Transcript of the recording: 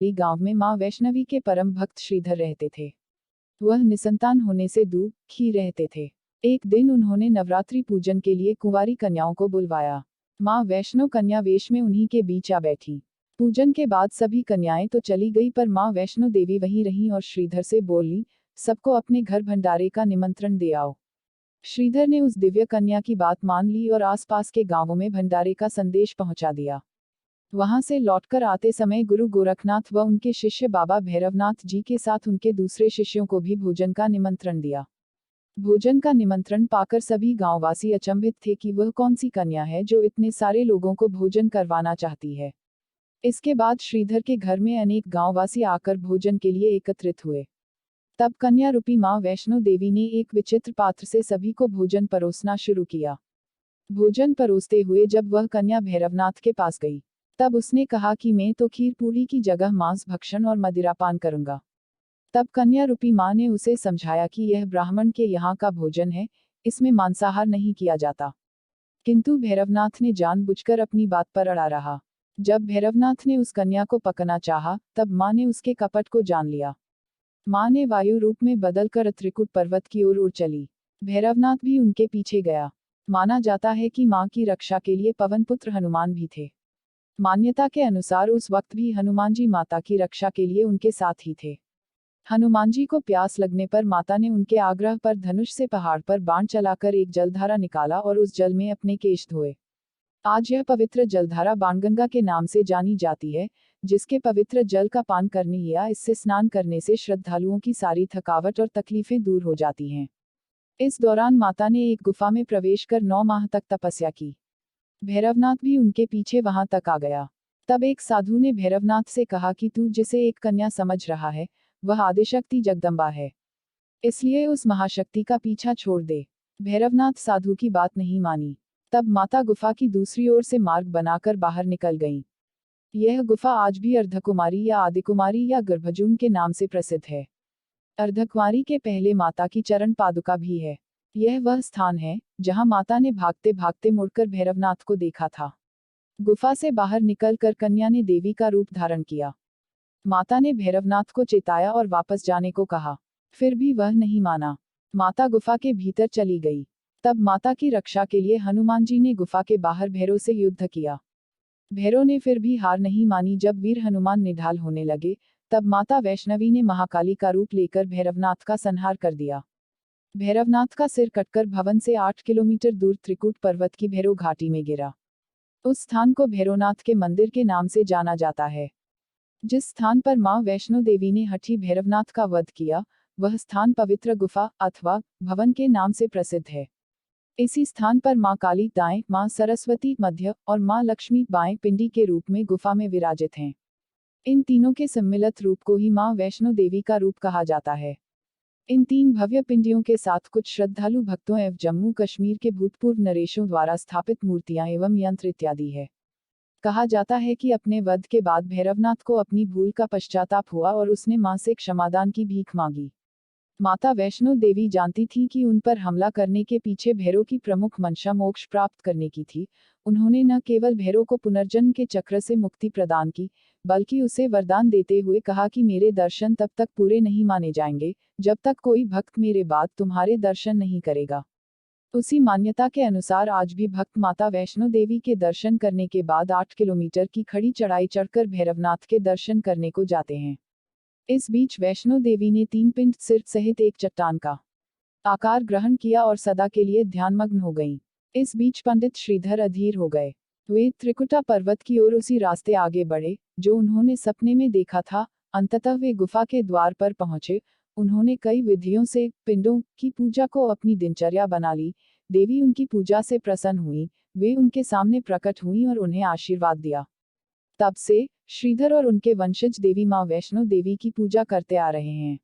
गांव में मां वैष्णवी के परम भक्त श्रीधर रहते थे। वह निसंतान होने से दुखी रहते थे। एक दिन उन्होंने नवरात्रि पूजन के लिए कुंवारी कन्याओं को बुलवाया। मां वैष्णो कन्या वेश में उन्हीं के बीच आ बैठी। पूजन के बाद सभी कन्याएं तो चली गई, पर मां वैष्णो देवी वहीं रहीं और श्रीधर से बोली, सबको अपने घर भंडारे का निमंत्रण दे आओ। श्रीधर ने उस दिव्य कन्या की बात मान ली और आसपास के गांवों में भंडारे का संदेश पहुंचा दिया। वहां से लौटकर आते समय गुरु गोरखनाथ व उनके शिष्य बाबा भैरवनाथ जी के साथ उनके दूसरे शिष्यों को भी भोजन का निमंत्रण दिया। भोजन का निमंत्रण पाकर सभी गांववासी अचंभित थे कि वह कौन सी कन्या है जो इतने सारे लोगों को भोजन करवाना चाहती है। इसके बाद श्रीधर के घर में अनेक गांववासी आकर भोजन के लिए एकत्रित हुए। तब कन्या रूपी मां वैष्णो देवी ने एक विचित्र पात्र से सभी को भोजन परोसना शुरू किया। भोजन परोसते हुए जब वह कन्या भैरवनाथ के पास गई, तब उसने कहा कि मैं तो खीर पूरी की जगह मांस भक्षण और मदिरापान करूंगा। तब कन्या रूपी मां ने उसे समझाया कि यह ब्राह्मण के यहाँ का भोजन है, इसमें मांसाहार नहीं किया जाता। किंतु भैरवनाथ ने जानबूझकर अपनी बात पर अड़ा रहा। जब भैरवनाथ ने उस कन्या को पकना चाहा, तब मां ने उसके कपट को जान लिया। मां ने वायु रूप में बदलकर त्रिकुट पर्वत की ओर उड़ चली। भैरवनाथ भी उनके पीछे गया। माना जाता है कि मां की रक्षा के लिए पवनपुत्र हनुमान भी थे। मान्यता के अनुसार उस वक्त भी हनुमान जी माता की रक्षा के लिए उनके साथ ही थे। हनुमान जी को प्यास लगने पर माता ने उनके आग्रह पर धनुष से पहाड़ पर बाण चलाकर एक जलधारा निकाला और उस जल में अपने केश धोए। आज यह पवित्र जलधारा बाणगंगा के नाम से जानी जाती है, जिसके पवित्र जल का पान करने या इससे स्नान करने से श्रद्धालुओं की सारी थकावट और तकलीफें दूर हो जाती हैं। इस दौरान माता ने एक गुफा में प्रवेश कर 9 माह तक तपस्या की। भैरवनाथ भी उनके पीछे वहां तक आ गया। तब एक साधु ने भैरवनाथ से कहा कि तू जिसे एक कन्या समझ रहा है, वह आदिशक्ति जगदम्बा है, इसलिए उस महाशक्ति का पीछा छोड़ दे। भैरवनाथ साधु की बात नहीं मानी। तब माता गुफा की दूसरी ओर से मार्ग बनाकर बाहर निकल गईं। यह गुफा आज भी अर्धकुमारी या आदिकुमारी या गर्भजून के नाम से प्रसिद्ध है। अर्धकुमारी के पहले माता की चरण पादुका भी है। यह वह स्थान है जहां माता ने भागते भागते मुड़कर भैरवनाथ को देखा था। गुफा से बाहर निकलकर कन्या ने देवी का रूप धारण किया। माता ने भैरवनाथ को चेताया और वापस जाने को कहा, फिर भी वह नहीं माना। माता गुफा के भीतर चली गई। तब माता की रक्षा के लिए हनुमान जी ने गुफा के बाहर भैरव से युद्ध किया। भैरव ने फिर भी हार नहीं मानी। जब वीर हनुमान निढाल होने लगे, तब माता वैष्णवी ने महाकाली का रूप लेकर भैरवनाथ का संहार कर दिया। भैरवनाथ का सिर कटकर भवन से 8 किलोमीटर दूर त्रिकुट पर्वत की भैरव घाटी में गिरा। उस स्थान को भैरवनाथ के मंदिर के नाम से जाना जाता है। जिस स्थान पर मां वैष्णो देवी ने हठी भैरवनाथ का वध किया, वह स्थान पवित्र गुफा अथवा भवन के नाम से प्रसिद्ध है। इसी स्थान पर मां काली दाएं, मां सरस्वती मध्य और मां लक्ष्मी बाएं पिंडी के रूप में गुफा में विराजित हैं। इन तीनों के सम्मिलित रूप को ही मां वैष्णो देवी का रूप कहा जाता है। इन 3 भव्य पिंडियों के साथ कुछ श्रद्धालु भक्तों एवं जम्मू कश्मीर के भूतपूर्व नरेशों द्वारा स्थापित मूर्तियां एवं यंत्र इत्यादि है। कहा जाता है कि अपने वध के बाद भैरवनाथ को अपनी भूल का पश्चाताप हुआ और उसने मां से क्षमादान की भीख मांगी। माता वैष्णो देवी जानती थी कि उन पर हमला करने के पीछे भैरव की प्रमुख मंशा मोक्ष प्राप्त करने की थी। उन्होंने न केवल भैरव को पुनर्जन्म के चक्र से मुक्ति प्रदान की, बल्कि उसे वरदान देते हुए कहा कि मेरे दर्शन तब तक पूरे नहीं माने जाएंगे, जब तक कोई भक्त मेरे बाद तुम्हारे दर्शन नहीं करेगा। उसी मान्यता के अनुसार आज भी भक्त माता वैष्णो देवी के दर्शन करने के बाद 8 किलोमीटर की खड़ी चढ़ाई चढ़कर भैरवनाथ के दर्शन करने को जाते हैं। इस बीच वैष्णो देवी ने 3 पिंड सिर सहित एक चट्टान का आकार ग्रहण किया और सदा के लिए ध्यानमग्न हो गईं। इस बीच पंडित श्रीधर अधीर हो गए। वे त्रिकुटा पर्वत की ओर उसी रास्ते आगे बढ़े जो उन्होंने सपने में देखा था। अंततः वे गुफा के द्वार पर पहुंचे। उन्होंने कई विधियों से पिंडों की पूजा को अपनी दिनचर्या बना ली। देवी उनकी पूजा से प्रसन्न हुई। वे उनके सामने प्रकट हुई और उन्हें आशीर्वाद दिया। तब से श्रीधर और उनके वंशज देवी मां वैष्णो देवी की पूजा करते आ रहे हैं।